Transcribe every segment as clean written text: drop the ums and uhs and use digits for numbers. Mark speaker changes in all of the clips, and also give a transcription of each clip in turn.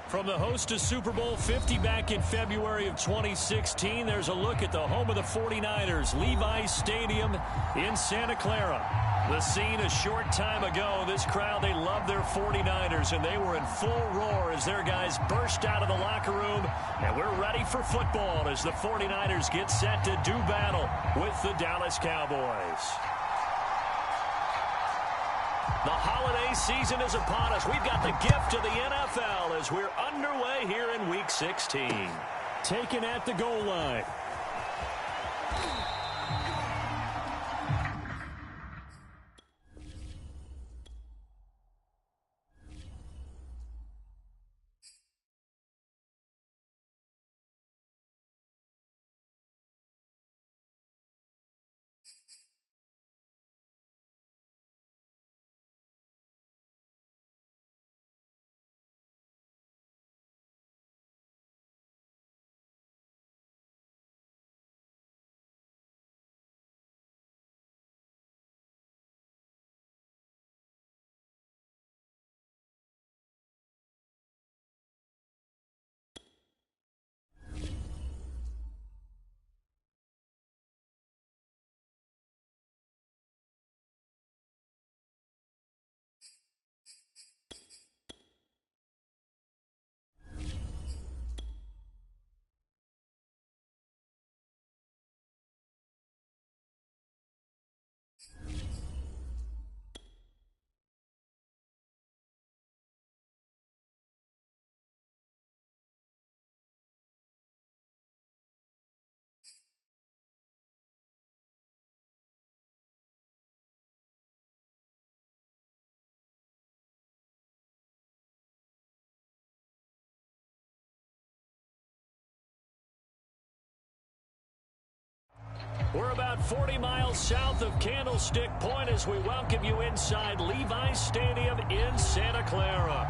Speaker 1: From the host to Super Bowl 50 back in February of 2016, there's a look at the home of the 49ers, Levi Stadium in Santa Clara. The scene a short time ago, this crowd, they love their 49ers, and they were in full roar as their guys burst out of the locker room. And we're ready for football as the 49ers get set to do battle with the Dallas Cowboys. The holiday season is upon us. We've got the gift of the NFL as we're underway here in Week 16. Taken at the goal line. We're about 40 miles south of Candlestick Point as we welcome you inside Levi Stadium in Santa Clara.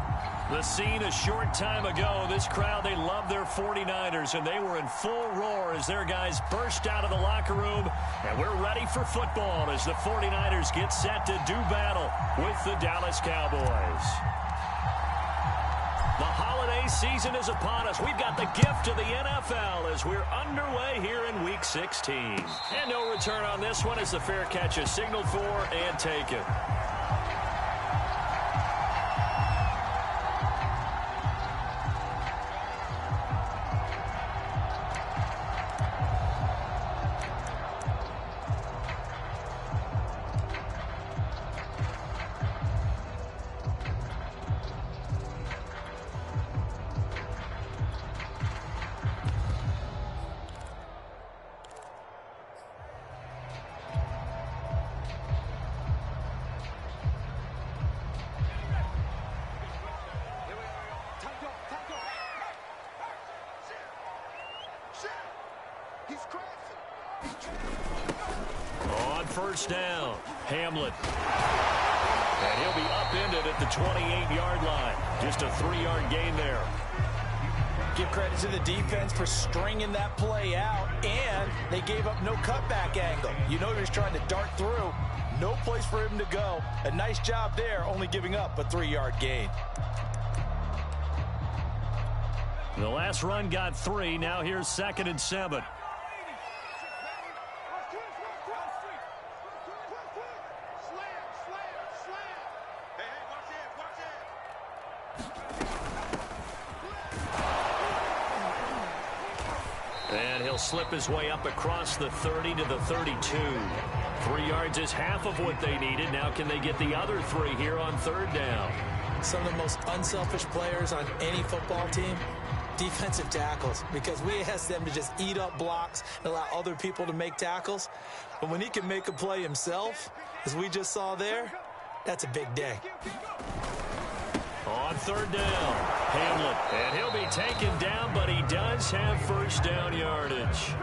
Speaker 1: The scene a short time ago, this crowd, they love their 49ers, and they were in full roar as their guys burst out of the locker room. And we're ready for football as the 49ers get set to do battle with the Dallas Cowboys. The holiday season is upon us. We've got the gift of the NFL as we're underway here in Week 16. And no return on this one as the fair catch is signaled for and taken. On first down, Hamlin. And he'll be upended at the 28-yard line. Just a 3-yard gain there.
Speaker 2: Give credit to the defense for stringing that play out, and they gave up no cutback angle. You know he was trying to dart through. No place for him to go. A nice job there, only giving up a 3-yard gain.
Speaker 1: The last run got 3. Now here's 2nd and 7. And he'll slip his way up across the 30 to the 32. 3 yards is half of what they needed. Now can they get the other 3 here on 3rd down?
Speaker 3: Some of the most unselfish players on any football team, defensive tackles, because we ask them to just eat up blocks and allow other people to make tackles. But when he can make a play himself, as we just saw there, that's a big day.
Speaker 1: On 3rd down, Hamlin. And he'll be taken down, but he does have first down yardage.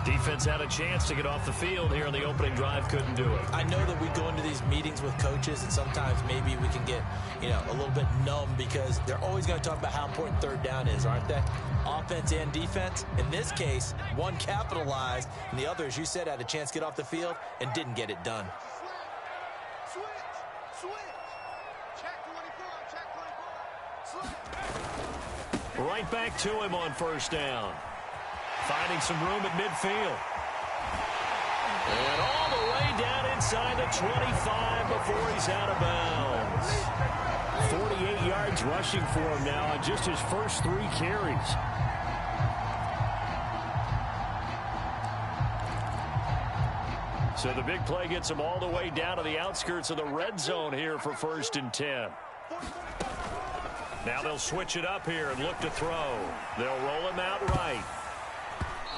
Speaker 1: Defense had a chance to get off the field here on the opening drive, couldn't do it.
Speaker 3: I know that we go into these meetings with coaches, and sometimes maybe we can get, a little bit numb because they're always going to talk about how important 3rd down is, aren't they? Offense and defense. In this case, one capitalized, and the other, as you said, had a chance to get off the field and didn't get it done.
Speaker 1: Right back to him on first down. Finding some room at midfield. And all the way down inside the 25 before he's out of bounds. 48 yards rushing for him now on just his first 3 carries. So the big play gets him all the way down to the outskirts of the red zone here for 1st and 10. Now they'll switch it up here and look to throw. They'll roll him out right.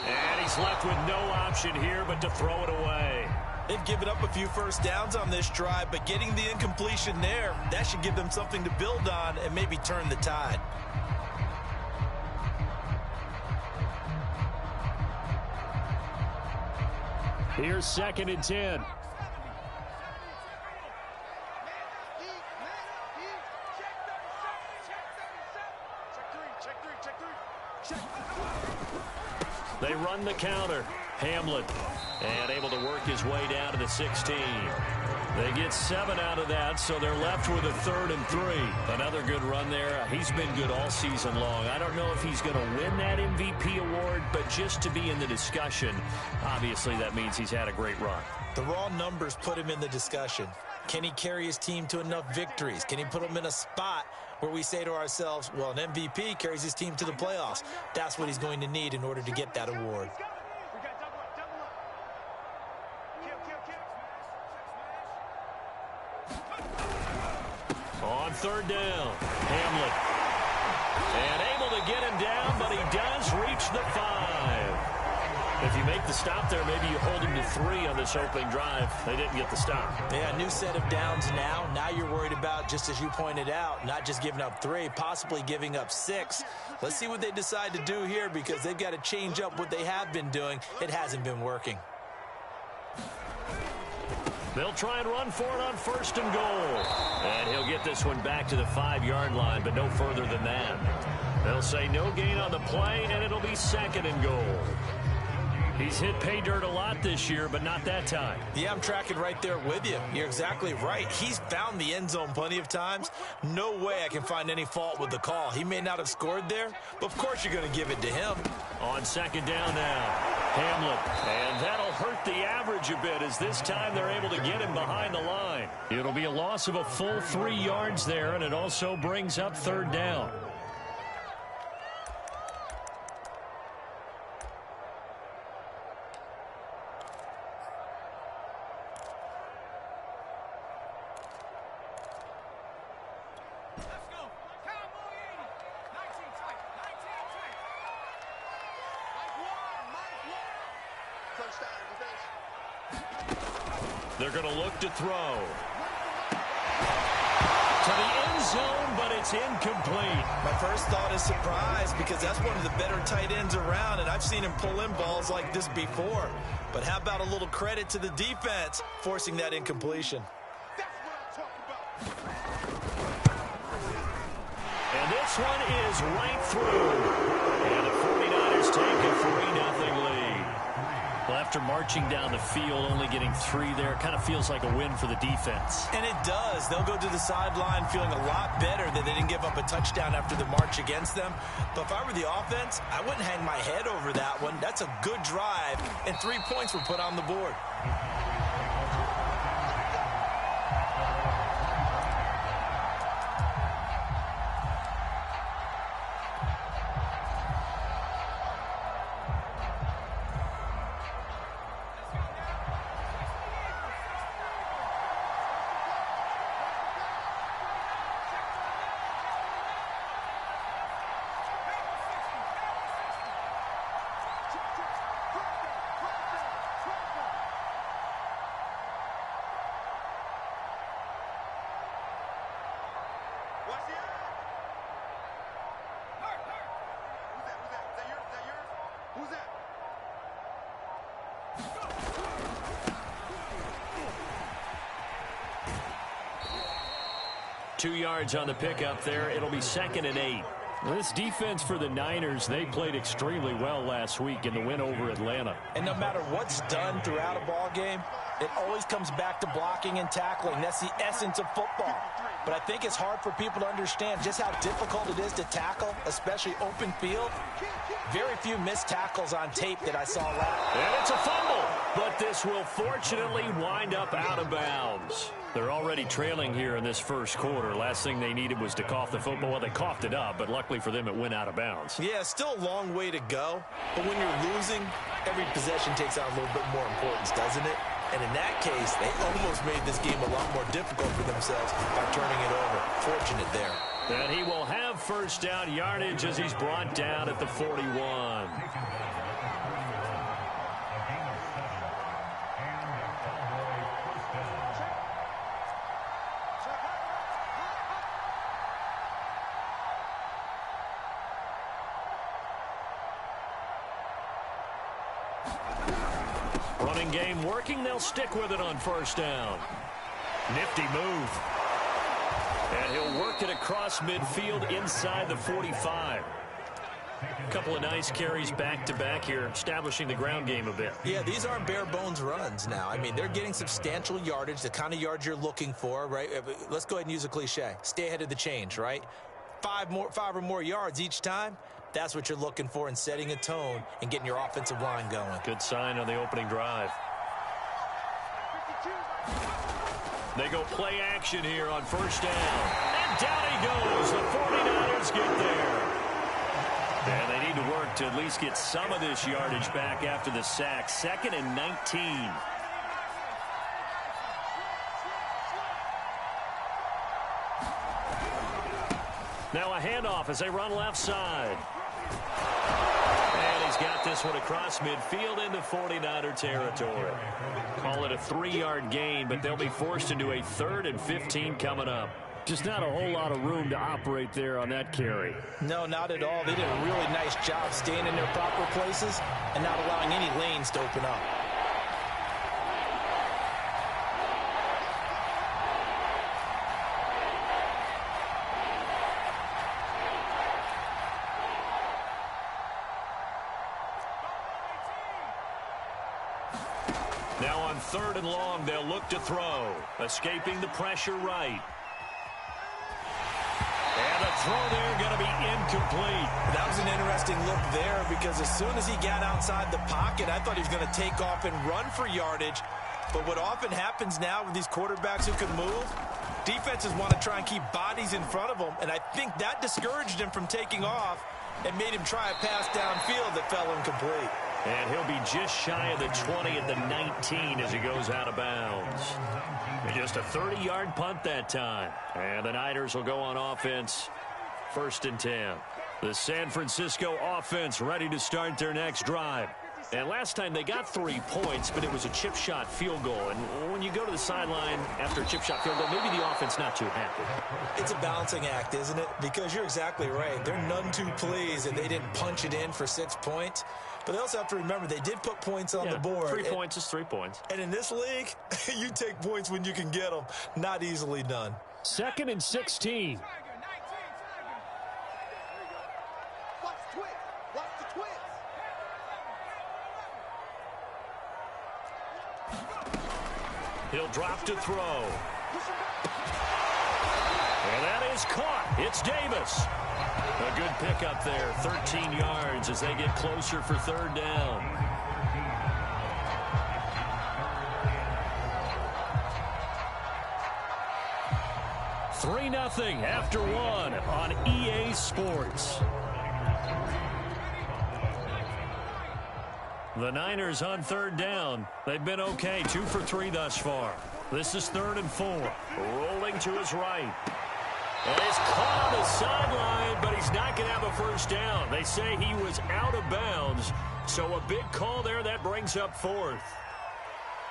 Speaker 1: And he's left with no option here but to throw it away.
Speaker 2: They've given up a few first downs on this drive, but getting the incompletion there, that should give them something to build on and maybe turn the tide.
Speaker 1: Here's 2nd and 10. They run the counter. Hamlin, and able to work his way down to the 16. They get 7 out of that, so they're left with a 3rd and 3. Another good run there. He's been good all season long. I don't know if he's going to win that MVP award, but just to be in the discussion, obviously that means he's had a great run.
Speaker 2: The raw numbers put him in the discussion. Can he carry his team to enough victories? Can he put them in a spot where we say to ourselves, well, an MVP carries his team to the playoffs. That's what he's going to need in order to get that award.
Speaker 1: On 3rd down, Hamlin. And able to get him down, but he does reach the 5. If you make the stop there, maybe you hold him to 3 on this opening drive. They didn't get the stop.
Speaker 2: Yeah, new set of downs now. Now you're worried about, just as you pointed out, not just giving up 3, possibly giving up 6. Let's see what they decide to do here because they've got to change up what they have been doing. It hasn't been working.
Speaker 1: They'll try and run for it on 1st and goal. And he'll get this one back to the 5-yard line, but no further than that. They'll say no gain on the play, and it'll be 2nd and goal. He's hit pay dirt a lot this year, but not that time.
Speaker 2: Yeah, I'm tracking right there with you. You're exactly right. He's found the end zone plenty of times. No way I can find any fault with the call. He may not have scored there, but of course you're going to give it to him.
Speaker 1: On 2nd down now, Hamlin. And that'll hurt the average a bit as this time they're able to get him behind the line. It'll be a loss of a full 3 yards there, and it also brings up 3rd down. They're going to look to throw. To the end zone, but it's incomplete.
Speaker 2: My first thought is surprise because that's one of the better tight ends around, and I've seen him pull in balls like this before. But how about a little credit to the defense forcing that incompletion?
Speaker 1: And this one is right through. And the 49ers take a 3-0 lead. Well, after marching down the field, only getting 3 there, kind of feels like a win for the defense.
Speaker 2: And it does. They'll go to the sideline feeling a lot better that they didn't give up a touchdown after the march against them. But if I were the offense, I wouldn't hang my head over that one. That's a good drive, and 3 points were put on the board.
Speaker 4: Who's that?
Speaker 1: 2 yards on the pickup there. It'll be 2nd and 8. This defense for the Niners, they played extremely well last week in the win over Atlanta.
Speaker 2: And no matter what's done throughout a ball game, it always comes back to blocking and tackling. That's the essence of football. But I think it's hard for people to understand just how difficult it is to tackle, especially open field. Very few missed tackles on tape that I saw last.
Speaker 1: And it's a fumble, but this will fortunately wind up out of bounds. They're already trailing here in this first quarter. Last thing they needed was to cough the football. Well, they coughed it up, but luckily for them, it went out of bounds.
Speaker 3: Yeah, still a long way to go. But when you're losing, every possession takes on a little bit more importance, doesn't it? And in that case, they almost made this game a lot more difficult for themselves by turning it over. Fortunate there.
Speaker 1: And he will have first down yardage as he's brought down at the 41. Running game working. They'll stick with it on first down. Nifty move. And he'll work it across midfield inside the 45. A couple of nice carries back-to-back here, establishing the ground game a bit.
Speaker 3: Yeah, these aren't bare-bones runs now. I mean, they're getting substantial yardage, the kind of yards you're looking for, right? Let's go ahead and use a cliche. Stay ahead of the change, right? Five or more yards each time. That's what you're looking for in setting a tone and getting your offensive line going.
Speaker 1: Good sign on the opening drive. They go play action here on first down. And down he goes. The 49ers get there. And they need to work to at least get some of this yardage back after the sack. 2nd and 19. Now a handoff as they run left side. And he's got this one across midfield into 49er territory. Call it a 3-yard gain, but they'll be forced into a 3rd and 15 coming up. Just not a whole lot of room to operate there on that carry.
Speaker 2: No, not at all. They did a really nice job staying in their proper places and not allowing any lanes to open up.
Speaker 1: Now on 3rd and long, they'll look to throw. Escaping the pressure right. And the throw there going to be incomplete.
Speaker 3: That was an interesting look there because as soon as he got outside the pocket, I thought he was going to take off and run for yardage. But what often happens now with these quarterbacks who can move, defenses want to try and keep bodies in front of them. And I think that discouraged him from taking off and made him try a pass downfield that fell incomplete.
Speaker 1: And he'll be just shy of the 20 at the 19 as he goes out of bounds. And just a 30-yard punt that time. And the Niners will go on offense. 1st and 10. The San Francisco offense ready to start their next drive. And last time they got 3 points, but it was a chip shot field goal. And when you go to the sideline after a chip shot field goal, maybe the offense not too happy.
Speaker 3: It's a balancing act, isn't it? Because you're exactly right. They're none too pleased that they didn't punch it in for 6 points. But they also have to remember they did put points on the board.
Speaker 1: 3 points is 3 points.
Speaker 3: And in this league, you take points when you can get them. Not easily done.
Speaker 1: 2nd and 16.
Speaker 4: Watch the twist. Watch the twist.
Speaker 1: He'll drop to throw. And that is caught. It's Davis. A good pickup there. 13 yards as they get closer for 3rd down. Three 0 after 1 on EA Sports. The Niners on 3rd down. They've been okay. 2 for 3 thus far. This is 3rd and 4. Rolling to his right. And he's caught on the sideline, but he's not going to have a first down. They say he was out of bounds. So a big call there. That brings up 4th.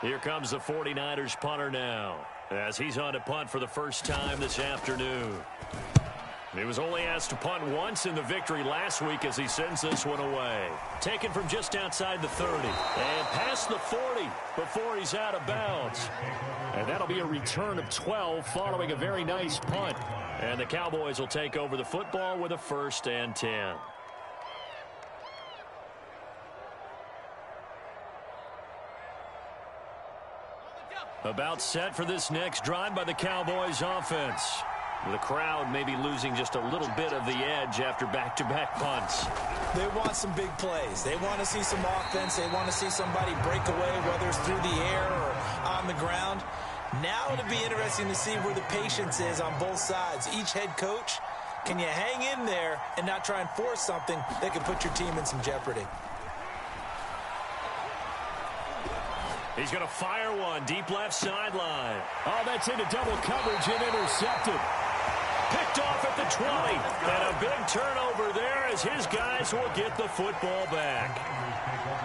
Speaker 1: Here comes the 49ers punter now, as he's on to punt for the first time this afternoon. He was only asked to punt once in the victory last week as he sends this one away. Taken from just outside the 30. And past the 40 before he's out of bounds. And that'll be a return of 12 following a very nice punt. And the Cowboys will take over the football with a 1st and 10. About set for this next drive by the Cowboys offense. The crowd may be losing just a little bit of the edge after back-to-back punts.
Speaker 3: They want some big plays. They want to see some offense. They want to see somebody break away, whether it's through the air or on the ground. Now it'll be interesting to see where the patience is on both sides. Each head coach, can you hang in there and not try and force something that can put your team in some jeopardy?
Speaker 1: He's going to fire one deep left sideline. Oh, that's into double coverage and intercepted. Picked off at the 20. And a big turnover there as his guys will get the football back.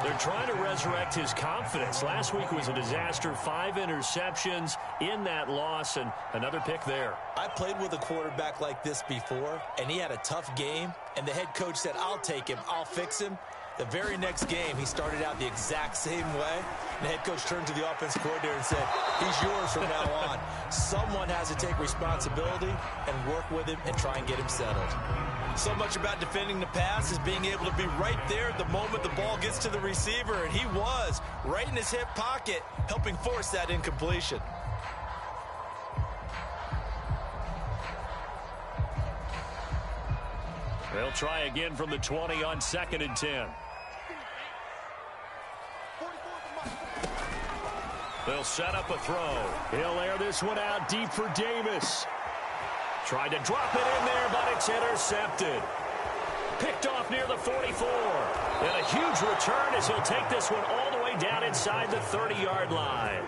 Speaker 1: They're trying to resurrect his confidence. Last week was a disaster. 5 interceptions in that loss and another pick there.
Speaker 3: I played with a quarterback like this before, and he had a tough game, and the head coach said, I'll take him, I'll fix him. The very next game, he started out the exact same way. The head coach turned to the offensive coordinator and said, he's yours from now on. Someone has to take responsibility and work with him and try and get him settled. So much about defending the pass is being able to be right there at the moment the ball gets to the receiver, and he was right in his hip pocket, helping force that incompletion.
Speaker 1: They'll try again from the 20 on 2nd and 10. They'll set up a throw. He'll air this one out deep for Davis. Tried to drop it in there, but it's intercepted. Picked off near the 44. And a huge return as he'll take this one all the way down inside the 30-yard line.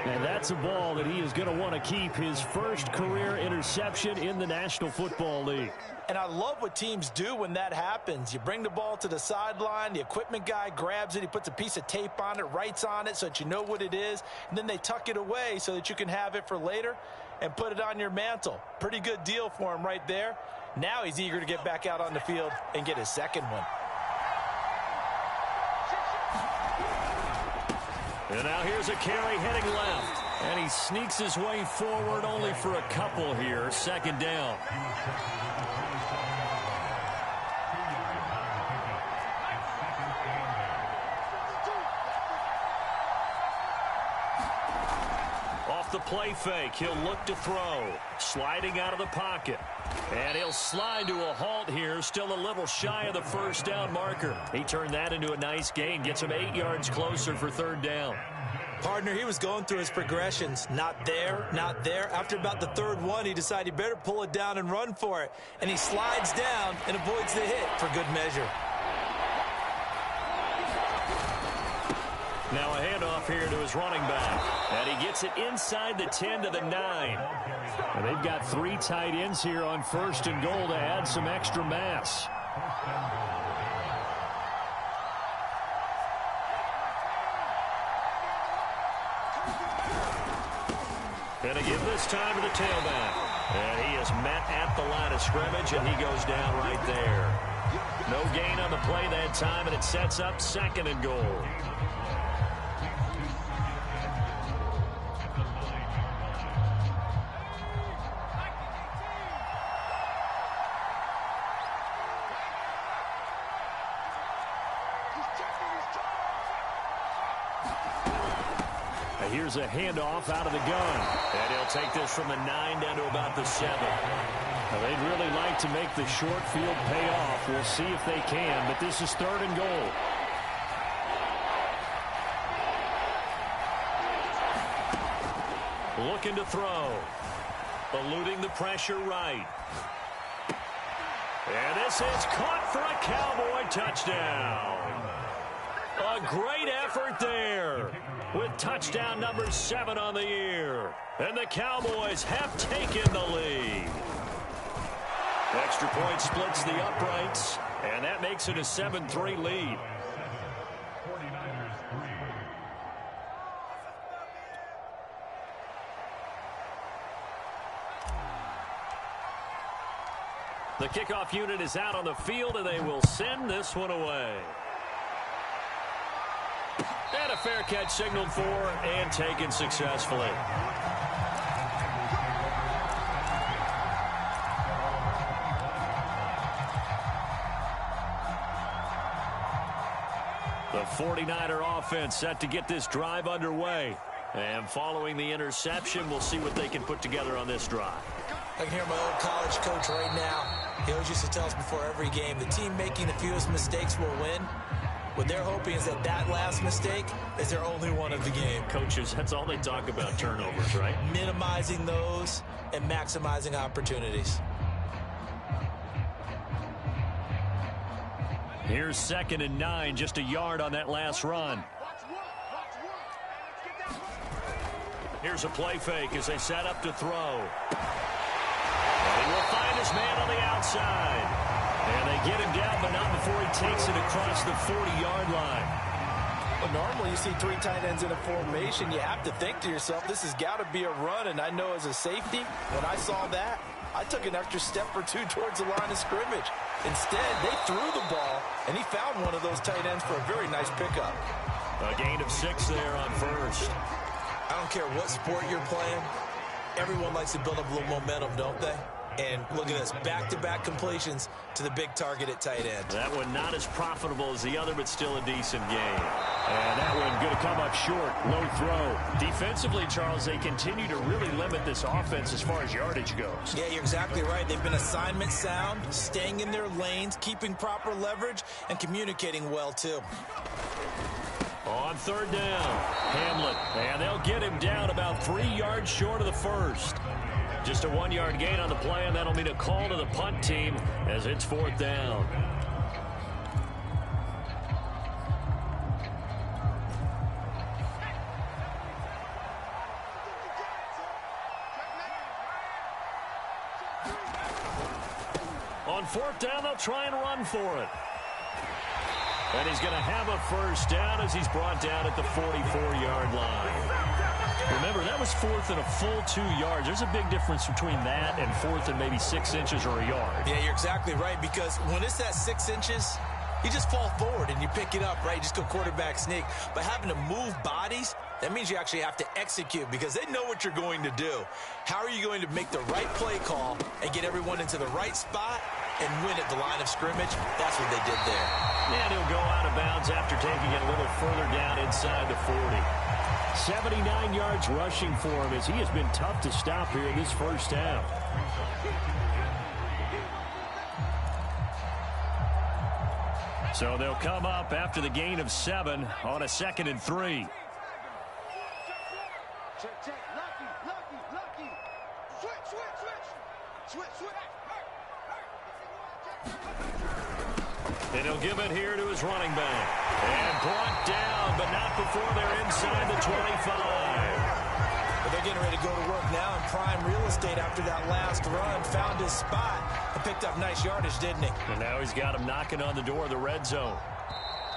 Speaker 1: And that's a ball that he is going to want to keep, his first career interception in the National Football League.
Speaker 3: And I love what teams do when that happens. You bring the ball to the sideline, the equipment guy grabs it, he puts a piece of tape on it, writes on it so that you know what it is, and then they tuck it away so that you can have it for later and put it on your mantle. Pretty good deal for him right there. Now he's eager to get back out on the field and get his second one.
Speaker 1: And now here's a carry heading left. And he sneaks his way forward only for a couple here. 2nd down. Off the play fake, he'll look to throw. Sliding out of the pocket. And he'll slide to a halt here, still a little shy of the 1st down marker. He turned that into a nice gain, gets him 8 yards closer for 3rd down.
Speaker 3: Partner, he was going through his progressions. Not there, not there. After about the 3rd one, he decided he better pull it down and run for it. And he slides down and avoids the hit for good measure.
Speaker 1: Now a handoff here to his running back. And he gets it inside the 10 to the 9. And they've got 3 tight ends here on 1st and goal to add some extra mass. And again this time to the tailback. And he is met at the line of scrimmage, and he goes down right there. No gain on the play that time, and it sets up 2nd and goal. Here's a handoff out of the gun. And he'll take this from the 9 down to about the 7. Now, they'd really like to make the short field pay off. We'll see if they can, but this is 3rd and goal. Looking to throw. Eluding the pressure right. And this is caught for a Cowboy touchdown. A great effort there with touchdown number 7 on the year. And the Cowboys have taken the lead. Extra point splits the uprights, and that makes it a 7-3 lead. The kickoff unit is out on the field, and they will send this one away. And a fair catch signaled for and taken successfully. The 49er offense set to get this drive underway. And following the interception, we'll see what they can put together on this drive.
Speaker 3: I can hear my old college coach right now. He always used to tell us before every game, the team making the fewest mistakes will win. What they're hoping is that that last mistake is their only one of the game.
Speaker 1: Coaches, that's all they talk about, turnovers, right?
Speaker 3: Minimizing those and maximizing opportunities.
Speaker 1: Here's 2nd and 9, just a yard on that last run. Here's a play fake as they set up to throw. And he will find his man on the outside. And they get him down, but not before he takes it across the 40-yard line.
Speaker 2: Well, normally you see 3 tight ends in a formation. You have to think to yourself, this has got to be a run. And I know as a safety, when I saw that, I took an extra step or 2 towards the line of scrimmage. Instead, they threw the ball, and he found one of those tight ends for a very nice pickup.
Speaker 1: A gain of 6 there on first.
Speaker 3: I don't care what sport you're playing. Everyone likes to build up a little momentum, don't they? And look at this, back-to-back completions to the big target at tight end.
Speaker 1: That one not as profitable as the other, but still a decent game. And that one going to come up short, low throw. Defensively, Charles, they continue to really limit this offense as far as yardage goes.
Speaker 3: Yeah, you're exactly right. They've been assignment sound, staying in their lanes, keeping proper leverage, and communicating well, too.
Speaker 1: On 3rd down, Hamlin, and they'll get him down about 3 yards short of the first. Just a 1-yard gain on the play, and that'll mean a call to the punt team as it's 4th down. On 4th down, they'll try and run for it. And he's going to have a first down as he's brought down at the 44-yard line. Remember, that was 4th and a full 2 yards. There's a big difference between that and 4th and maybe 6 inches or a yard.
Speaker 3: Yeah, you're exactly right, because when it's that 6 inches, you just fall forward and you pick it up, right? You just go quarterback sneak. But having to move bodies, that means you actually have to execute because they know what you're going to do. How are you going to make the right play call and get everyone into the right spot and win at the line of scrimmage? That's what they did there.
Speaker 1: And he'll go out of bounds after taking it a little further down inside the 40. 79 yards rushing for him as he has been tough to stop here in this first half. So they'll come up after the gain of 7 on a 2nd and 3.
Speaker 4: Check. Lucky. Switch.
Speaker 1: And he'll give it here to his running back. And brought down, but not before they're inside the 25.
Speaker 3: But they're getting ready to go to work now in prime real estate after that last run. Found his spot and picked up nice yardage, didn't he?
Speaker 1: And now he's got him knocking on the door of the red zone.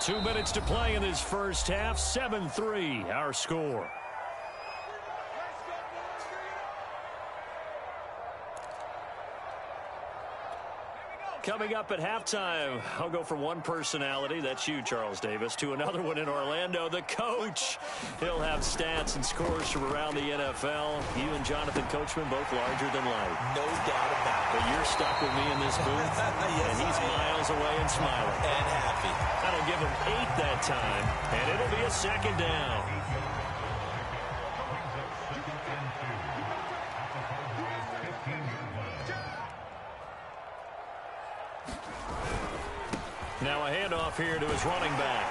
Speaker 1: 2 minutes to play in this first half. 7-3, our score. Coming up at halftime, I'll go from one personality, that's you, Charles Davis, to another one in Orlando, the coach. He'll have stats and scores from around the NFL. You and Jonathan Coachman, both larger than life.
Speaker 3: No doubt about it.
Speaker 1: But you're stuck with me in this booth,
Speaker 3: Yes,
Speaker 1: and he's miles away and smiling.
Speaker 3: And happy.
Speaker 1: That'll give him 8 that time, and it'll be a 2nd down. Now a handoff here to his running back.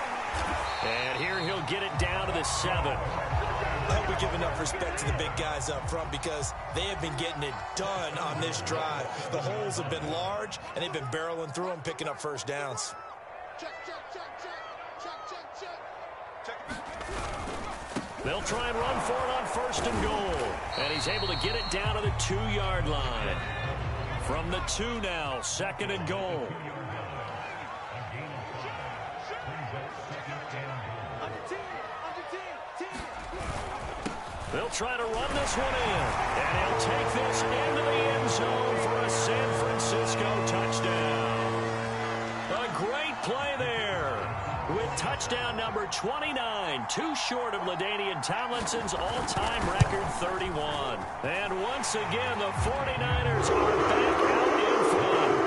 Speaker 1: And here he'll get it down to the 7.
Speaker 3: I hope we give enough respect to the big guys up front because they have been getting it done on this drive. The holes have been large, and they've been barreling through them, picking up first downs.
Speaker 4: Check.
Speaker 1: They'll try and run for it on 1st and goal. And he's able to get it down to the 2-yard line. From the 2 now, 2nd and goal. They'll try to run this one in. And he'll take this into the end zone for a San Francisco touchdown. A great play there with touchdown number 29, too short of LaDainian Tomlinson's all-time record 31. And once again, the 49ers are back out in front.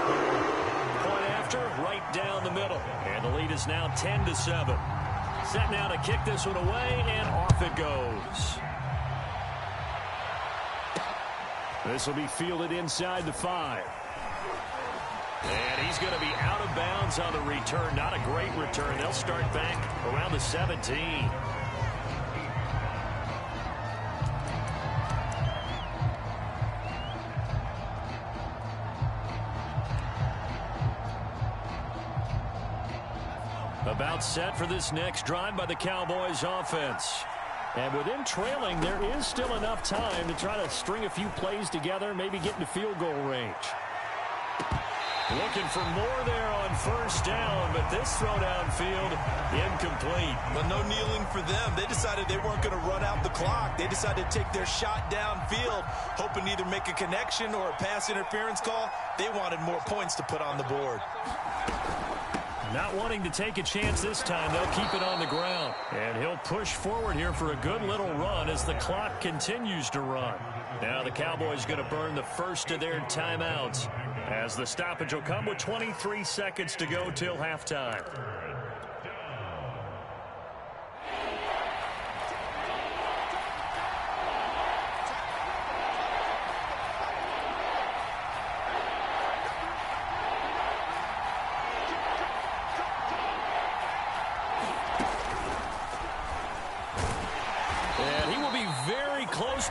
Speaker 1: Point after, right down the middle. And the lead is now 10-7. Set now to kick this one away, and off it goes. This will be fielded inside the 5. And he's going to be out of bounds on the return. Not a great return. They'll start back around the 17. About set for this next drive by the Cowboys offense. And with him trailing, there is still enough time to try to string a few plays together, maybe get into field goal range. Looking for more there on first down, but this throw downfield incomplete.
Speaker 2: But no kneeling for them. They decided they weren't going to run out the clock. They decided to take their shot downfield, hoping to either make a connection or a pass interference call. They wanted more points to put on the board.
Speaker 1: Not wanting to take a chance this time, they'll keep it on the ground. And he'll push forward here for a good little run as the clock continues to run. Now the Cowboys going to burn the first of their timeouts as the stoppage will come with 23 seconds to go till halftime.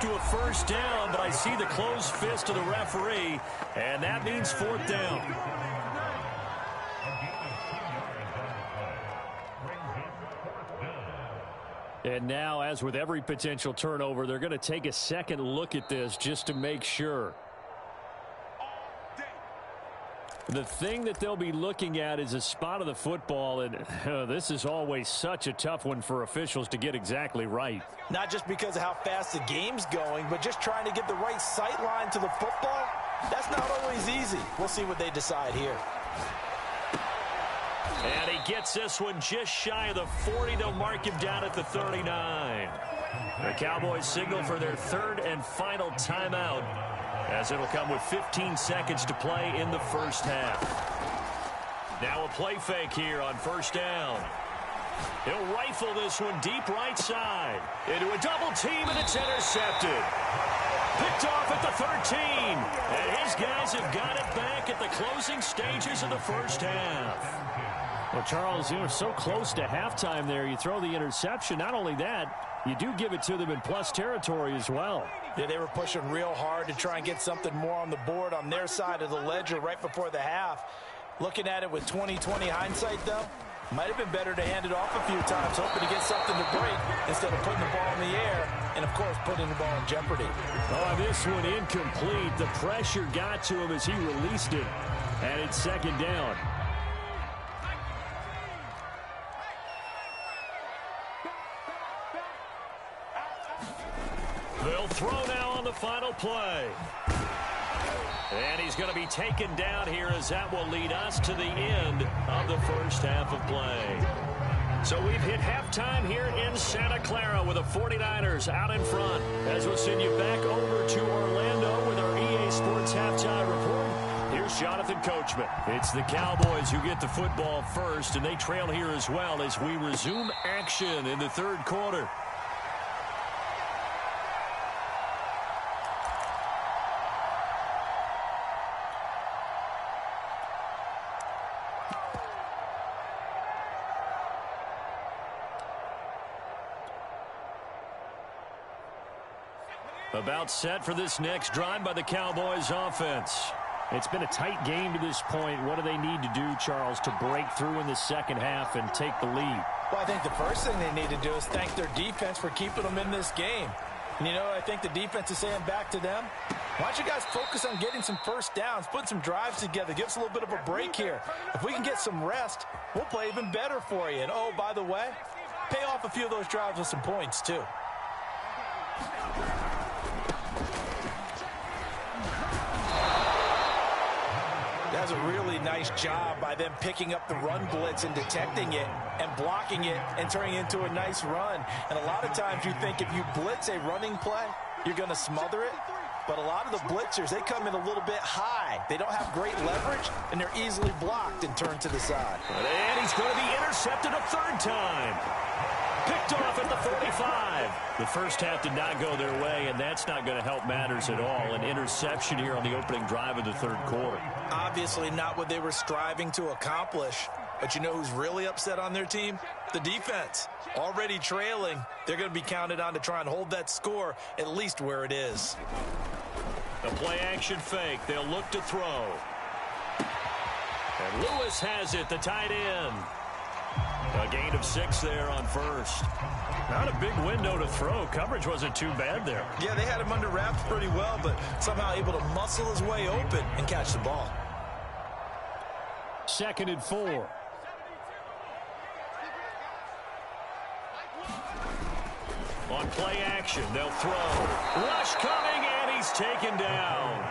Speaker 1: To a first down, but I see the closed fist of the referee, and that means fourth down. And now, as with every potential turnover, they're going to take a second look at this just to make sure. The thing that they'll be looking at is a spot of the football, and this is always such a tough one for officials to get exactly right.
Speaker 2: Not just because of how fast the game's going, but just trying to get the right sight line to the football. That's not always easy. We'll see what they decide here.
Speaker 1: And he gets this one just shy of the 40. They'll mark him down at the 39. The Cowboys signal for their third and final timeout, as it'll come with 15 seconds to play in the first half. Now a play fake here on first down. He'll rifle this one deep right side. Into a double team, and it's intercepted. Picked off at the 13. And his guys have got it back at the closing stages of the first half. Well, Charles, you were so close to halftime there. You throw the interception. Not only that, you do give it to them in plus territory as well.
Speaker 2: Yeah, they were pushing real hard to try and get something more on the board on their side of the ledger right before the half. Looking at it with 20/20 hindsight, though, might have been better to hand it off a few times, hoping to get something to break instead of putting the ball in the air and, of course, putting the ball in jeopardy.
Speaker 1: Oh, this one incomplete. The pressure got to him as he released it, and it's second down. They'll throw now on the final play. And he's going to be taken down here, as that will lead us to the end of the first half of play. So we've hit halftime here in Santa Clara with the 49ers out in front. As we'll send you back over to Orlando with our EA Sports Halftime Report. Here's Jonathan Coachman. It's the Cowboys who get the football first, and they trail here as well as we resume action in the third quarter. About set for this next drive by the Cowboys offense. It's been a tight game to this point. What do they need to do, Charles, to break through in the second half and take the lead?
Speaker 2: Well, I think the first thing they need to do is thank their defense for keeping them in this game. And you know what I think the defense is saying back to them? Why don't you guys focus on getting some first downs, putting some drives together, give us a little bit of a break here. If we can get some rest, we'll play even better for you. And, oh, by the way, pay off a few of those drives with some points, too. does a really nice job by them picking up the run blitz and detecting it and blocking it and turning it into a nice run. And a lot of times you think if you blitz a running play, you're going to smother it. But a lot of the blitzers, they come in a little bit high. They don't have great leverage, and they're easily blocked and turned to the side.
Speaker 1: And he's going to be intercepted a third time. Picked off at the 45. The first half did not go their way, and that's not going to help matters at all. An interception here on the opening drive of the third quarter.
Speaker 3: Obviously not what they were striving to accomplish. But you know who's really upset on their team? The defense. Already trailing, they're going to be counted on to try and hold that score at least where it is.
Speaker 1: A play-action fake. They'll look to throw. And Lewis has it, the tight end. A gain of 6 there on first. Not a big window to throw. Coverage wasn't too bad there.
Speaker 3: Yeah, they had him under wraps pretty well, but somehow able to muscle his way open and catch the ball.
Speaker 1: 2nd and 4. On play action, they'll throw. Rush coming, and he's taken down.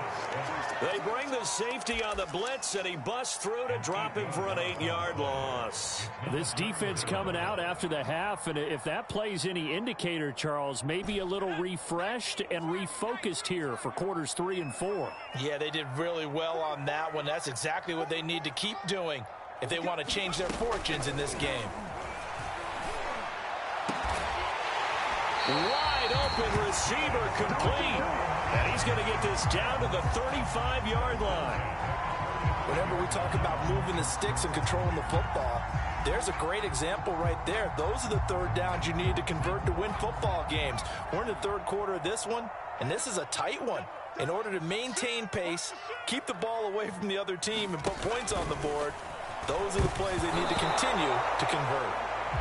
Speaker 1: They bring the safety on the blitz, and he busts through to drop him for an 8-yard loss. This defense coming out after the half, and if that plays any indicator, Charles, maybe a little refreshed and refocused here for quarters 3 and 4.
Speaker 2: Yeah, they did really well on that one. That's exactly what they need to keep doing if they want to change their fortunes in this game.
Speaker 1: Wide open receiver complete. And he's going to get this down to the 35-yard line.
Speaker 2: Whenever we talk about moving the sticks and controlling the football, there's a great example right there. Those are the third downs you need to convert to win football games. We're in the third quarter of this one, and this is a tight one. In order to maintain pace, keep the ball away from the other team, and put points on the board, those are the plays they need to continue to convert.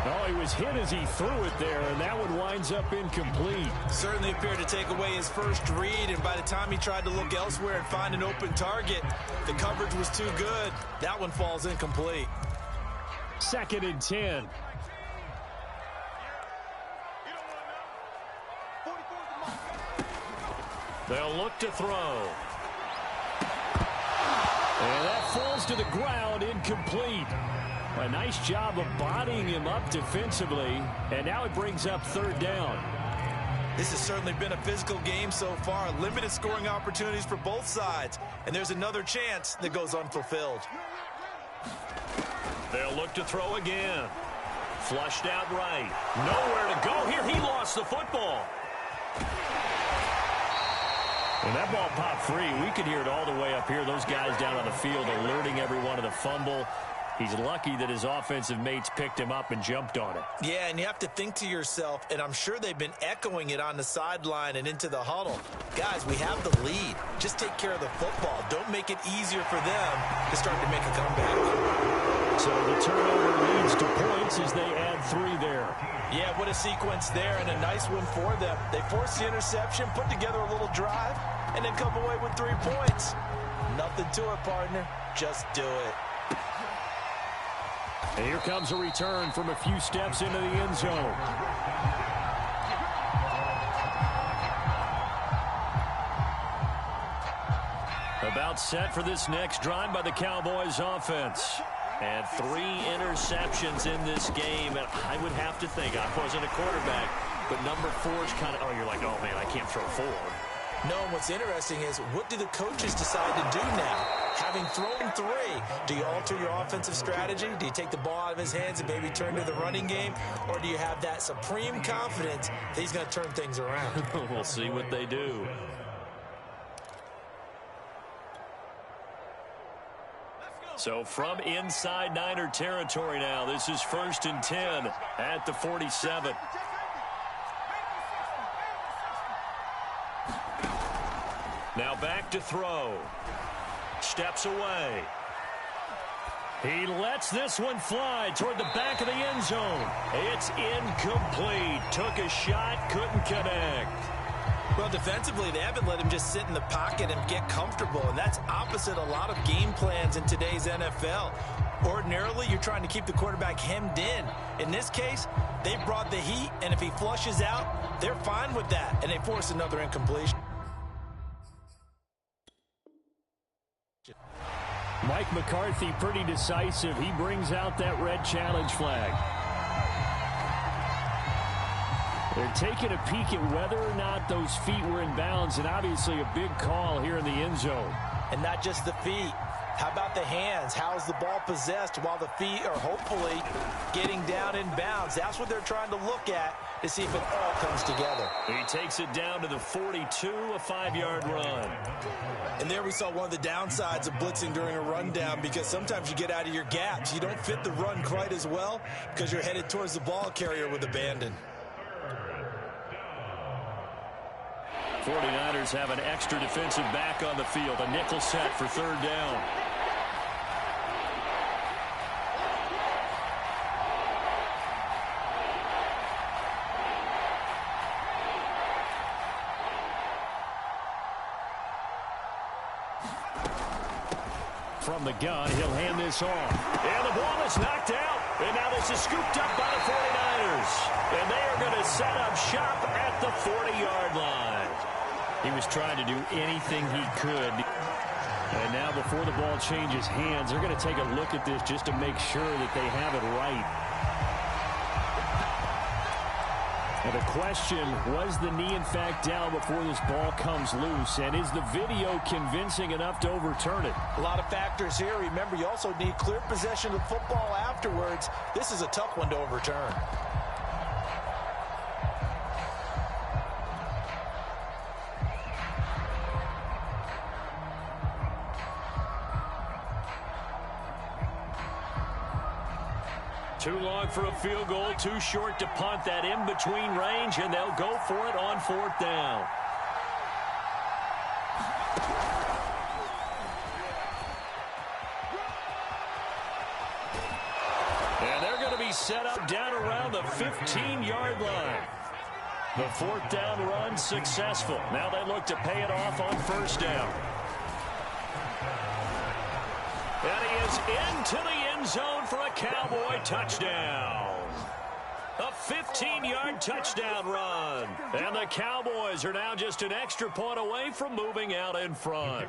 Speaker 1: Oh, he was hit as he threw it there, and that one winds up incomplete.
Speaker 3: Certainly appeared to take away his first read, and by the time he tried to look elsewhere and find an open target, the coverage was too good. That one falls incomplete.
Speaker 1: 2nd and 10. They'll look to throw. And that falls to the ground, incomplete. A nice job of bodying him up defensively, and now it brings up third down.
Speaker 3: This has certainly been a physical game so far. Limited scoring opportunities for both sides, and there's another chance that goes unfulfilled.
Speaker 1: They'll look to throw again. Flushed out right. Nowhere to go here. He lost the football. And that ball popped free. We could hear it all the way up here. Those guys down on the field alerting everyone of the fumble. He's lucky that his offensive mates picked him up and jumped on it.
Speaker 3: Yeah, and you have to think to yourself, and I'm sure they've been echoing it on the sideline and into the huddle. Guys, we have the lead. Just take care of the football. Don't make it easier for them to start to make a comeback.
Speaker 1: So the turnover leads to points as they add 3 there.
Speaker 2: Yeah, what a sequence there, and a nice one for them. They forced the interception, put together a little drive, and then come away with 3 points. Nothing to it, partner. Just do it.
Speaker 1: And here comes a return from a few steps into the end zone. About set for this next drive by the Cowboys offense. And 3 interceptions in this game. And I would have to think, I wasn't a quarterback, but number 4 is kind of, oh, you're like, oh, man, I can't throw 4.
Speaker 3: No, and what's interesting is, what do the coaches decide to do now? Having thrown 3, do you alter your offensive strategy? Do you take the ball out of his hands and maybe turn to the running game? Or do you have that supreme confidence that he's going to turn things around?
Speaker 1: We'll see what they do. So from inside Niner territory now, this is 1st and 10 at the 47. Now back to throw. Steps away. He lets this one fly toward the back of the end zone. It's incomplete. Took a shot, couldn't connect.
Speaker 3: Well, defensively, they haven't let him just sit in the pocket and get comfortable, and that's opposite a lot of game plans in today's NFL. Ordinarily, you're trying to keep the quarterback hemmed in. In this case, they brought the heat, and if he flushes out, they're fine with that, and they force another incompletion.
Speaker 1: Mike McCarthy pretty decisive. He brings out that red challenge flag. They're taking a peek at whether or not those feet were in bounds, and obviously a big call here in the end zone.
Speaker 2: And not just the feet. How about the hands? How's the ball possessed while the feet are hopefully getting down in bounds? That's what they're trying to look at to see if it all comes together.
Speaker 1: He takes it down to the 42, a 5-yard run.
Speaker 3: And there we saw one of the downsides of blitzing during a rundown, because sometimes you get out of your gaps. You don't fit the run quite as well because you're headed towards the ball carrier with abandon.
Speaker 1: 49ers have an extra defensive back on the field. A nickel set for third down. From the gun, he'll hand this off. And the ball is knocked out. And now this is scooped up by the 49ers. And they are going to set up shop at the 40-yard line. He was trying to do anything he could. And now before the ball changes hands, they're going to take a look at this just to make sure that they have it right. And the question, was the knee in fact down before this ball comes loose? And is the video convincing enough to overturn it?
Speaker 2: A lot of factors here. Remember, you also need clear possession of football afterwards. This is a tough one to overturn.
Speaker 1: Too long for a field goal, too short to punt. That in-between range, and they'll go for it on fourth down. And they're going to be set up down around the 15-yard line. The fourth down run successful. Now they look to pay it off on first down. And he is into the end zone for a Cowboy touchdown. A 15-yard touchdown run. And the Cowboys are now just an extra point away from moving out in front.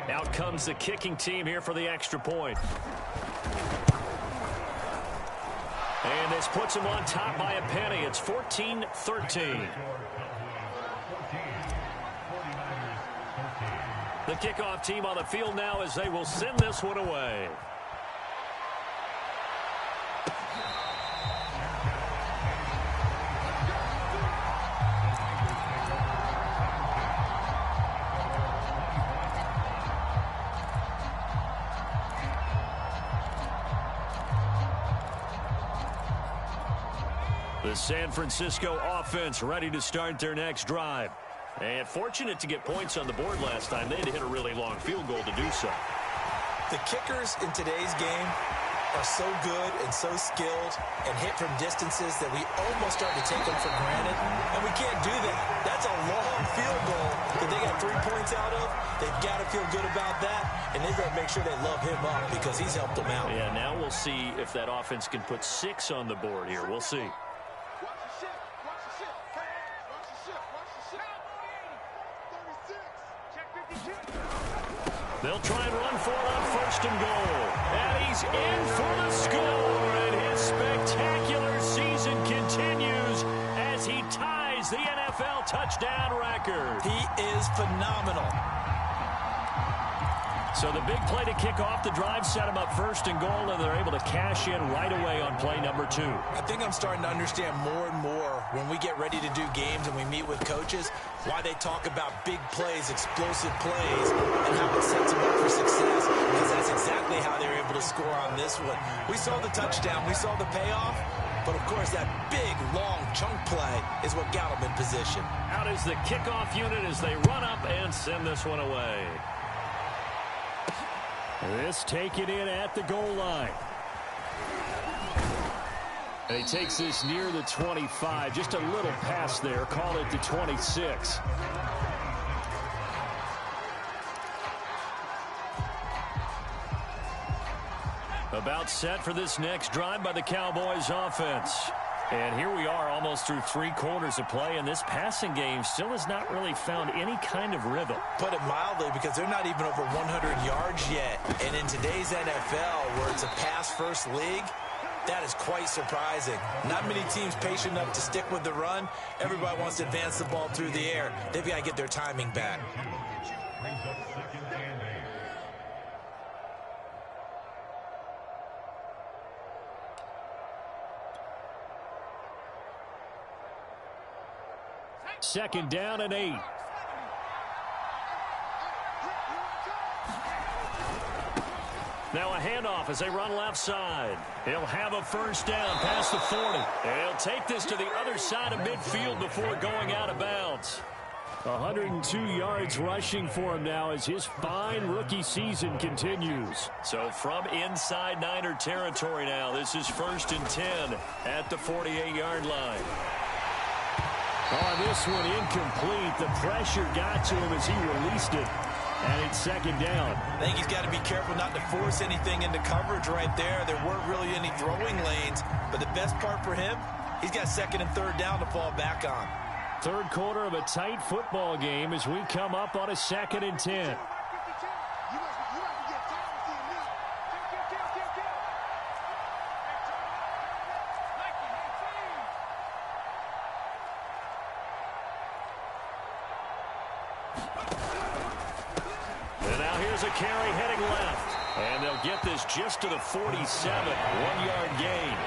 Speaker 1: Out comes the kicking team here for the extra point. And this puts them on top by a penny. It's 14-13. The kickoff team on the field now as they will send this one away. The San Francisco offense ready to start their next drive. And fortunate to get points on the board last time. They had to hit a really long field goal to do so.
Speaker 3: The kickers in today's game are so good and so skilled and hit from distances that we almost start to take them for granted. And we can't do that. That's a long field goal that they got 3 points out of. They've got to feel good about that. And they've got to make sure they love him up because he's helped them out.
Speaker 1: Yeah, now we'll see if that offense can put 6 on the board here. We'll see. They'll try and run for it on first and goal. And he's in for the score. And his spectacular season continues as he ties the NFL touchdown record.
Speaker 3: He is phenomenal.
Speaker 1: So the big play to kick off the drive set him up first and goal, and they're able to cash in right away on play number 2.
Speaker 3: I think I'm starting to understand more and more when we get ready to do games and we meet with coaches why they talk about big plays, explosive plays, and how it sets them up for success, because that's exactly how they were able to score on this one. We saw the touchdown. We saw the payoff. But, of course, that big, long chunk play is what got them in position.
Speaker 1: Out is the kickoff unit as they run up and send this one away. This taken in at the goal line. And he takes this near the 25. Just a little pass there. Call it the 26. About set for this next drive by the Cowboys offense. And here we are almost through 3 quarters of play, and this passing game still has not really found any kind of rhythm.
Speaker 3: Put it mildly, because they're not even over 100 yards yet. And in today's NFL, where it's a pass-first league, that is quite surprising. Not many teams patient enough to stick with the run. Everybody wants to advance the ball through the air. They've got to get their timing back.
Speaker 1: Second down and 8. Now a handoff as they run left side. He'll have a first down past the 40. And he'll take this to the other side of midfield before going out of bounds. 102 yards rushing for him now as his fine rookie season continues. So from inside Niner territory now, this is 1st and 10 at the 48-yard line. On this one, incomplete. The pressure got to him as he released it. And it's 2nd down.
Speaker 3: I think he's got to be careful not to force anything into coverage right there. There weren't really any throwing lanes. But the best part for him, he's got 2nd and 3rd down to fall back on.
Speaker 1: 3rd quarter of a tight football game as we come up on a 2nd and 10. A carry heading left, and they'll get this just to the 47, 1-yard gain.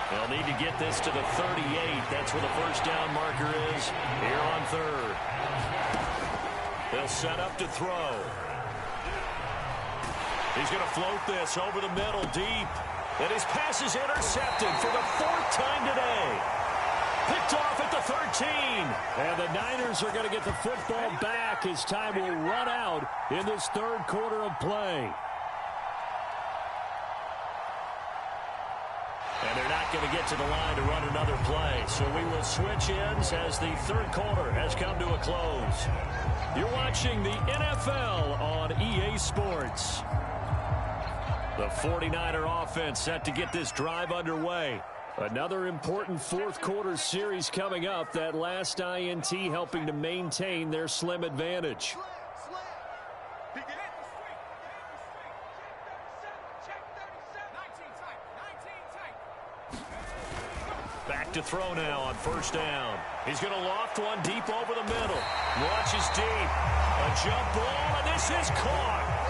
Speaker 1: They'll need to get this to the 38. That's where the first down marker is here on 3rd. They'll set up to throw. He's going to float this over the middle deep, and his pass is intercepted for the 4th time today. Picked off at the 13. And the Niners are going to get the football back as time will run out in this 3rd quarter of play. And they're not going to get to the line to run another play. So we will switch ends as the 3rd quarter has come to a close. You're watching the NFL on EA Sports. The 49er offense set to get this drive underway. Another important 4th quarter series coming up. That last INT helping to maintain their slim advantage. Back to throw now on 1st down. He's going to loft one deep over the middle. Launches deep. A jump ball, and this is caught.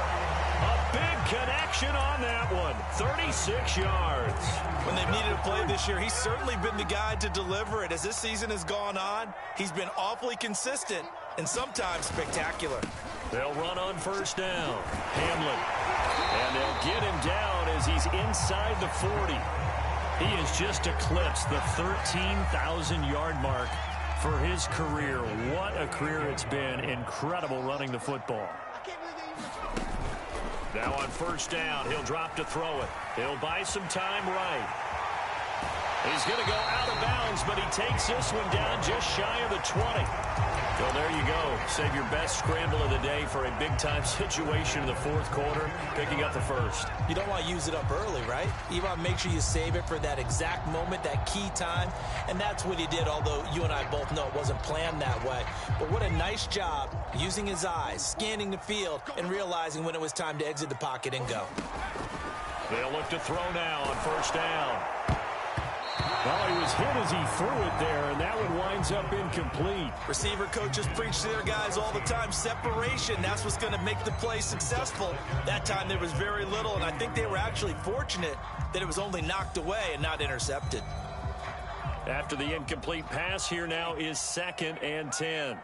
Speaker 1: A big connection on that one. 36 yards.
Speaker 3: When they've needed a play this year, he's certainly been the guy to deliver it. As this season has gone on, he's been awfully consistent and sometimes spectacular.
Speaker 1: They'll run on 1st down. Hamlin. And they'll get him down as he's inside the 40. He has just eclipsed the 13,000-yard mark for his career. What a career it's been. Incredible running the football. Now on 1st down, he'll drop to throw it. He'll buy some time right. He's going to go out of bounds, but he takes this one down just shy of the 20. Well, there you go. Save your best scramble of the day for a big-time situation in the 4th quarter, picking up the 1st.
Speaker 3: You don't want to use it up early, right? You want to make sure you save it for that exact moment, that key time, and that's what he did, although you and I both know it wasn't planned that way. But what a nice job using his eyes, scanning the field, and realizing when it was time to exit the pocket and go.
Speaker 1: They'll look to throw now on 1st down. Well, he was hit as he threw it there, and that one winds up incomplete.
Speaker 3: Receiver coaches preach to their guys all the time. Separation, that's what's going to make the play successful. That time there was very little, and I think they were actually fortunate that it was only knocked away and not intercepted.
Speaker 1: After the incomplete pass, here now is 2nd and 10.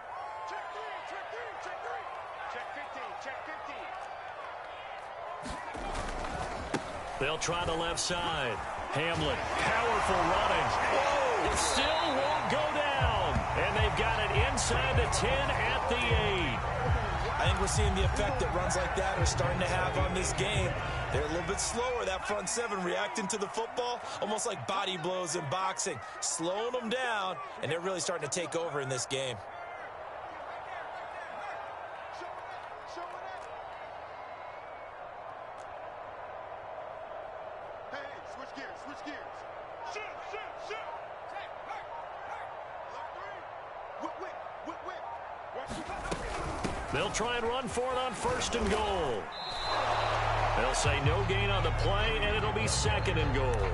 Speaker 1: They'll try the left side. Hamlin, powerful running. Whoa! It still won't go down. And they've got it inside the 10 at the 8.
Speaker 3: I think we're seeing the effect that runs like that are starting to have on this game. They're a little bit slower, that front 7, reacting to the football, almost like body blows in boxing, slowing them down, and they're really starting to take over in this game.
Speaker 1: They'll try and run for it on 1st and goal. They'll say no gain on the play, and it'll be 2nd and goal.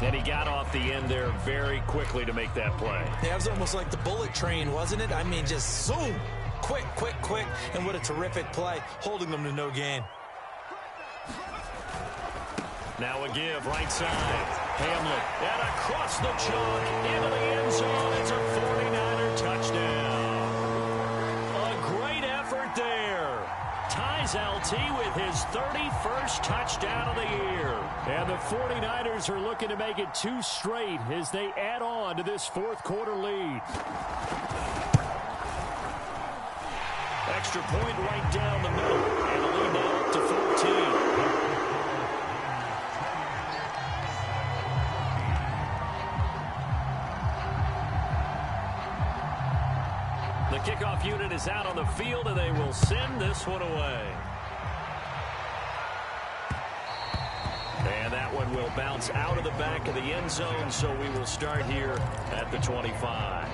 Speaker 1: And he got off the end there very quickly to make that play.
Speaker 3: Yeah, it was almost like the bullet train, wasn't it? I mean, just zoom. Quick, quick, quick. And what a terrific play, holding them to no gain.
Speaker 1: Now a give, right side. Hamlet, and across the chalk, into the end zone. It's a 49er touchdown. A great effort there. Ties LT with his 31st touchdown of the year. And the 49ers are looking to make it 2 straight as they add on to this 4th quarter lead. Extra point right down the middle. And the lead now up to 14. The kickoff unit is out on the field, and they will send this one away. And that one will bounce out of the back of the end zone, so we will start here at the 25.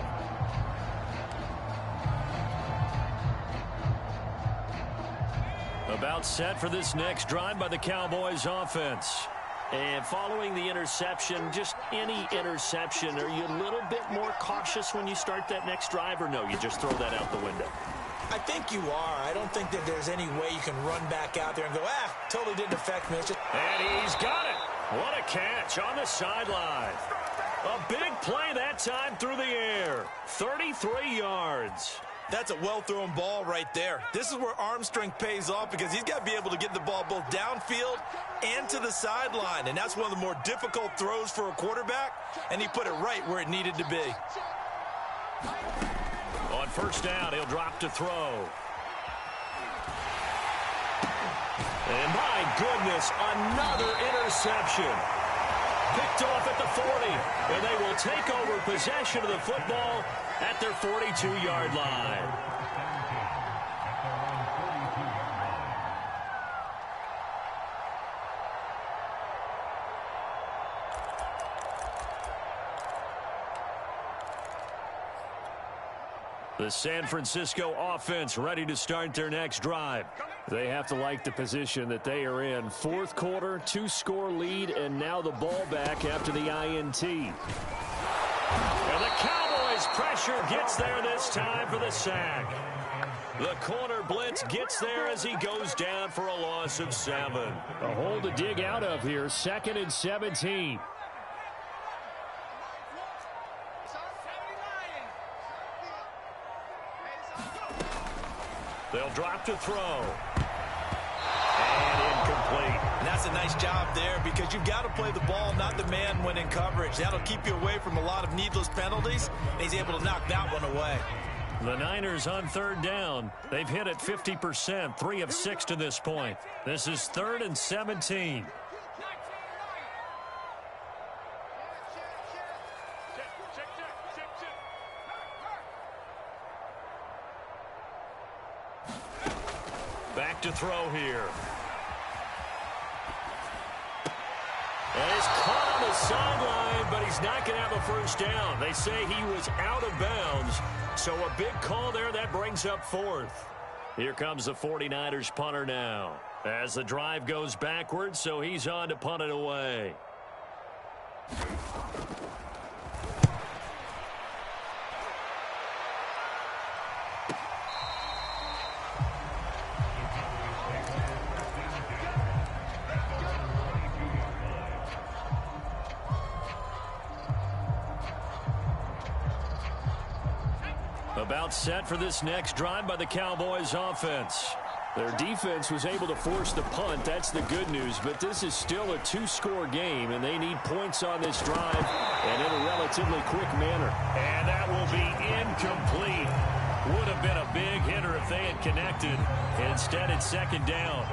Speaker 1: About set for this next drive by the Cowboys offense. And following the interception, just any interception, are you a little bit more cautious when you start that next drive, or no, you just throw that out the window?
Speaker 3: I think you are. I don't think that there's any way you can run back out there and go, totally didn't affect me.
Speaker 1: And he's got it. What a catch on the sideline. A big play that time through the air. 33 yards.
Speaker 3: That's a well-thrown ball right there. This is where arm strength pays off because he's got to be able to get the ball both downfield and to the sideline. And that's one of the more difficult throws for a quarterback. And he put it right where it needed to be.
Speaker 1: On 1st down, he'll drop to throw. And my goodness, another interception. Picked off at the 40. And they will take over possession of the football at their 42-yard line. The San Francisco offense ready to start their next drive. They have to like the position that they are in. 4th quarter, 2-score lead, and now the ball back after the INT. And the Cowboys pressure gets there this time for the sack. The corner blitz gets there as he goes down for a loss of 7. A hole to dig out of here, 2nd and 17. They'll drop to throw. And incomplete.
Speaker 3: And that's a nice job there because you've got to play the ball, not the man when in coverage. That'll keep you away from a lot of needless penalties, and he's able to knock that one away.
Speaker 1: The Niners on 3rd down. They've hit it 50%, 3 of 6 to this point. This is 3rd and 17. Back to throw here. And he's caught on the sideline, but he's not going to have a 1st down. They say he was out of bounds, so a big call there that brings up 4th. Here comes the 49ers punter now as the drive goes backwards, so he's on to punt it away. About set for this next drive by the Cowboys offense. Their defense was able to force the punt. That's the good news. But this is still a 2-score game, and they need points on this drive and in a relatively quick manner. And that will be incomplete. Would have been a big hitter if they had connected. Instead, it's 2nd down.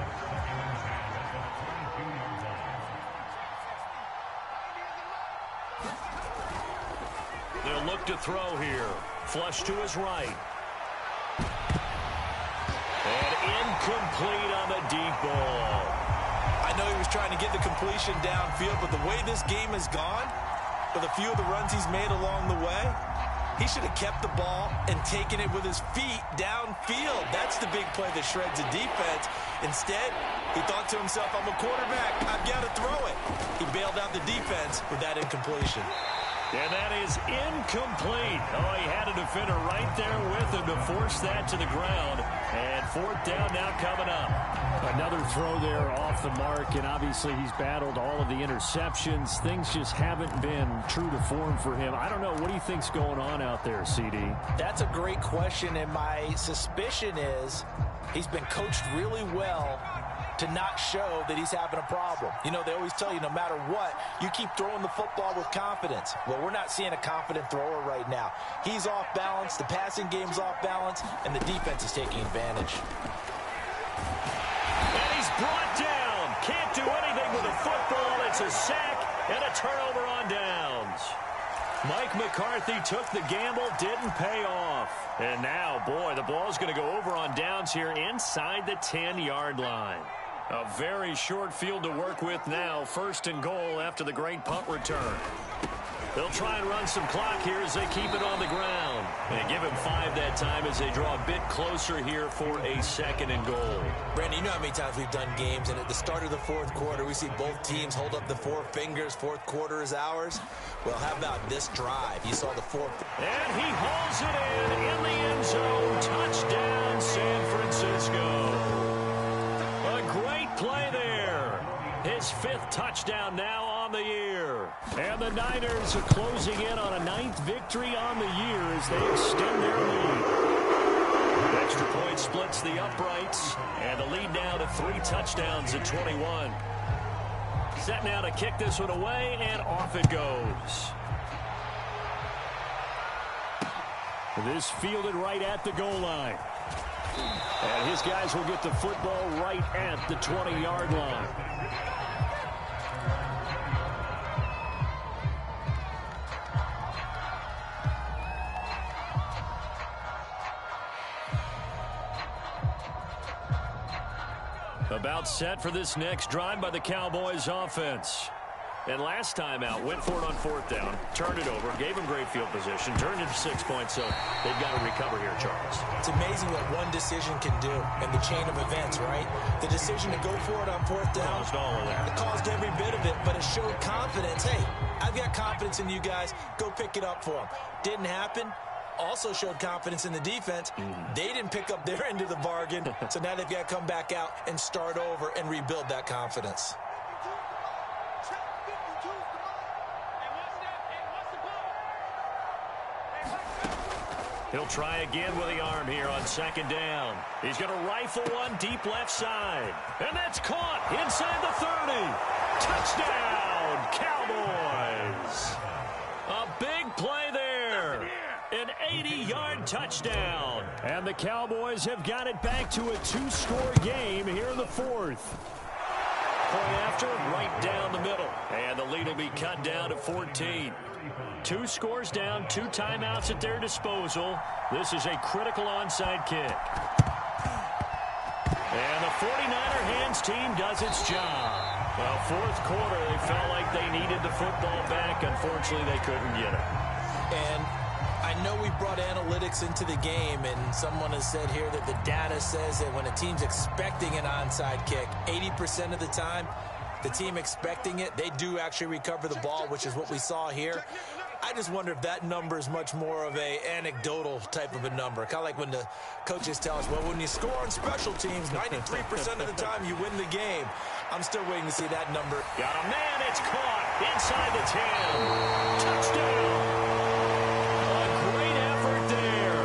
Speaker 1: They'll look to throw here. Flush to his right. And incomplete on the deep ball.
Speaker 3: I know he was trying to get the completion downfield, but the way this game has gone, with a few of the runs he's made along the way. He should have kept the ball and taken it with his feet downfield. That's the big play that shreds the defense. Instead, he thought to himself, I'm a quarterback. I've got to throw it. He bailed out the defense with that incompletion.
Speaker 1: And that is incomplete. Oh, he had a defender right there with him to force that to the ground. And fourth down now coming up.
Speaker 5: Another throw there off the mark, and obviously he's battled all of the interceptions. Things just haven't been true to form for him. I don't know. What do you think's going on out there, CD?
Speaker 2: That's a great question, and my suspicion is he's been coached really well to not show that he's having a problem. You know, they always tell you no matter what, you keep throwing the football with confidence. Well, we're not seeing a confident thrower right now. He's off balance, the passing game's off balance, and the defense is taking advantage.
Speaker 1: And he's brought down. Can't do anything with a football. It's a sack and a turnover on downs. Mike McCarthy took the gamble, didn't pay off. And now, boy, the ball's going to go over on downs here inside the 10-yard line. A very short field to work with now. First and goal after the great punt return. They'll try and run some clock here as they keep it on the ground. And give him 5 that time as they draw a bit closer here for a second and goal.
Speaker 3: Brandon, you know how many times we've done games, and at the start of the fourth quarter, we see both teams hold up the four fingers, fourth quarter is ours. Well, how about this drive? You saw the fourth.
Speaker 1: And he hauls it in the end zone. Touchdown, San Francisco. A great play there. His 5th touchdown now on the year. And the Niners are closing in on a 9th victory on the year as they extend their lead. Extra point splits the uprights, and the lead now to 3 touchdowns at 21. Set now to kick this one away, and off it goes. This fielded right at the goal line. And his guys will get the football right at the 20-yard line. About set for this next drive by the Cowboys offense. And last time out, went for it on 4th down, turned it over, gave him great field position, turned it to 6 points, so they've got to recover here, Charles.
Speaker 3: It's amazing what one decision can do in the chain of events, right? The decision to go for it on 4th down.
Speaker 1: Caused all of that.
Speaker 3: It caused every bit of it, but it showed confidence. Hey, I've got confidence in you guys. Go pick it up for them. Didn't happen. Also showed confidence in the defense. They didn't pick up their end of the bargain, so now they've got to come back out and start over and rebuild that confidence.
Speaker 1: He'll try again with the arm here on 2nd down. He's going to rifle one deep left side. And that's caught inside the 30. Touchdown, Cowboys. A big play there. An 80-yard touchdown. And the Cowboys have got it back to a 2-score game here in the 4th. Point after, right down the middle. And the lead will be cut down to 14. 2 scores down, 2 timeouts at their disposal. This is a critical onside kick. And the 49er hands team does its job. Well, 4th quarter, they felt like they needed the football back. Unfortunately, they couldn't get it.
Speaker 3: And I know we brought analytics into the game, and someone has said here that the data says that when a team's expecting an onside kick, 80% of the time, the team expecting it, they do actually recover the ball, which is what we saw here. I just wonder if that number is much more of a anecdotal type of a number. Kind of like when the coaches tell us, well, when you score on special teams, 93% of the time you win the game. I'm still waiting to see that number.
Speaker 1: Got a man, it's caught inside the 10. Touchdown. A great effort there.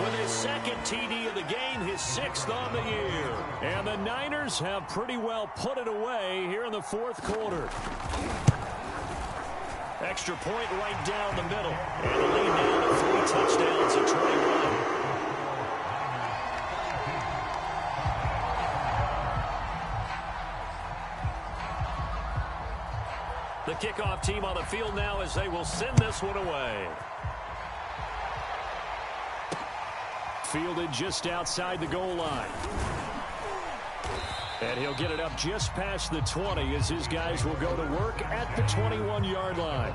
Speaker 1: With his 2nd TD of the game, his 6th on the year. And the Niners have pretty well put it away here in the 4th quarter. Extra point right down the middle. And the lead now to 3 touchdowns at 21. The kickoff team on the field now as they will send this one away. Fielded just outside the goal line. And he'll get it up just past the 20 as his guys will go to work at the 21-yard line.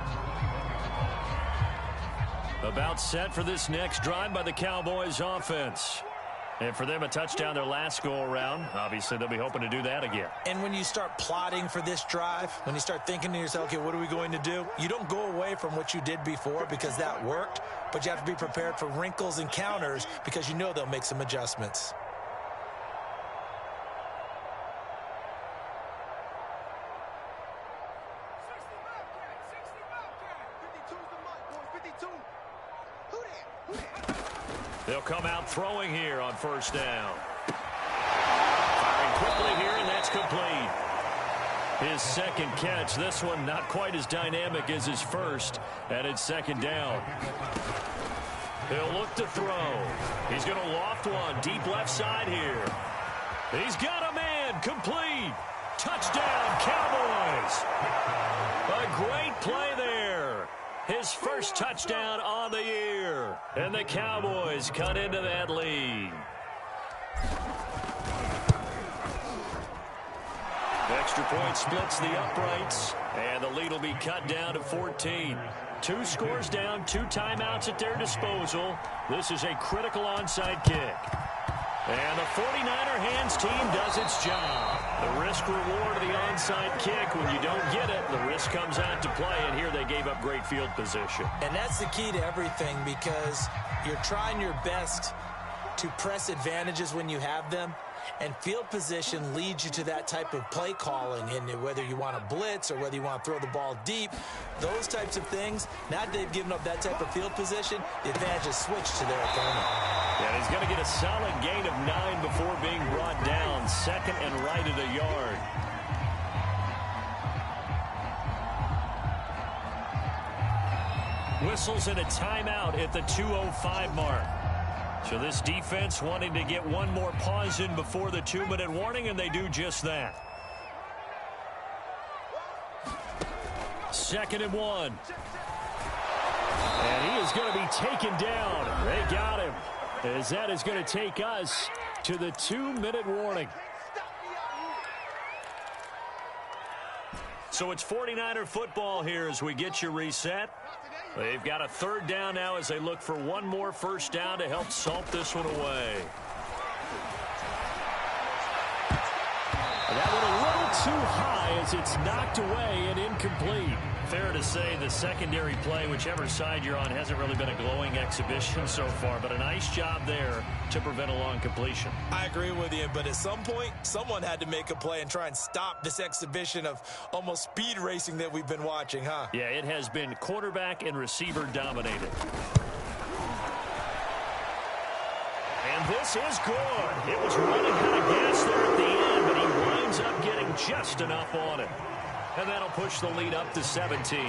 Speaker 1: About set for this next drive by the Cowboys offense. And for them, a touchdown their last go-around. Obviously, they'll be hoping to do that again.
Speaker 3: And when you start plotting for this drive, when you start thinking to yourself, okay, what are we going to do? You don't go away from what you did before because that worked, but you have to be prepared for wrinkles and counters because you know they'll make some adjustments.
Speaker 1: They'll come out throwing here on first down. Firing quickly here, and that's complete. His second catch. This one not quite as dynamic as his first, and it's second down. He'll look to throw. He's going to loft one deep left side here. He's got a man. Complete. Touchdown, Cowboys. A great play there. His first touchdown on the year. And the Cowboys cut into that lead. Extra point splits the uprights. And the lead will be cut down to 14. 2 scores down, 2 timeouts at their disposal. This is a critical onside kick. And the 49er hands team does its job. The risk-reward of the onside kick. When you don't get it, the risk comes out to play, and here they gave up great field position.
Speaker 3: And that's the key to everything because you're trying your best to press advantages when you have them, and field position leads you to that type of play calling. And whether you want to blitz or whether you want to throw the ball deep, those types of things, now that they've given up that type of field position, the advantage is switched to their opponent.
Speaker 1: And he's going to get a solid gain of 9 before being brought down. Second and right at a yard. Whistles and a timeout at the 2:05 mark. So this defense wanting to get one more pause in before the 2-minute warning, and they do just that. Second and 1. And he is going to be taken down. They got him. As that is going to take us to the 2-minute warning. So it's 49er football here as we get you reset. They've got a third down now as they look for one more first down to help salt this one away. That one a little too high as it's knocked away and incomplete. Fair to say the secondary play, whichever side you're on, hasn't really been a glowing exhibition so far, but a nice job there to prevent a long completion.
Speaker 3: I agree with you, but at some point, someone had to make a play and try and stop this exhibition of almost speed racing that we've been watching, huh?
Speaker 1: Yeah, it has been quarterback and receiver dominated. And this is good. It was running out of gas there at the end, but he winds up getting just enough on it. And that'll push the lead up to 17.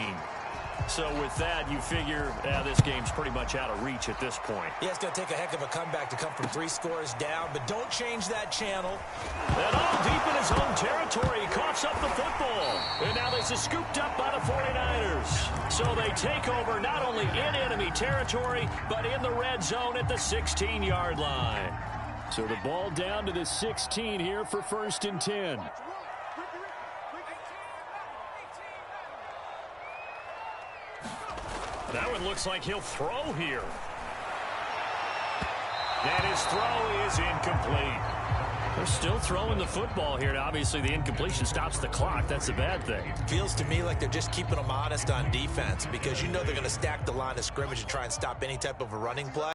Speaker 1: So with that, you figure this game's pretty much out of reach at this point.
Speaker 3: Yeah, it's going to take a heck of a comeback to come from 3 scores down, but don't change that channel.
Speaker 1: And all deep in his home territory, he coughs up the football. And now this is scooped up by the 49ers. So they take over not only in enemy territory, but in the red zone at the 16-yard line. So the ball down to the 16 here for 1st and 10. That one looks like he'll throw here. And his throw is incomplete. They're still throwing the football here. Now, obviously, the incompletion stops the clock. That's a bad thing.
Speaker 3: Feels to me like they're just keeping them honest on defense because you know they're going to stack the line of scrimmage and try and stop any type of a running play.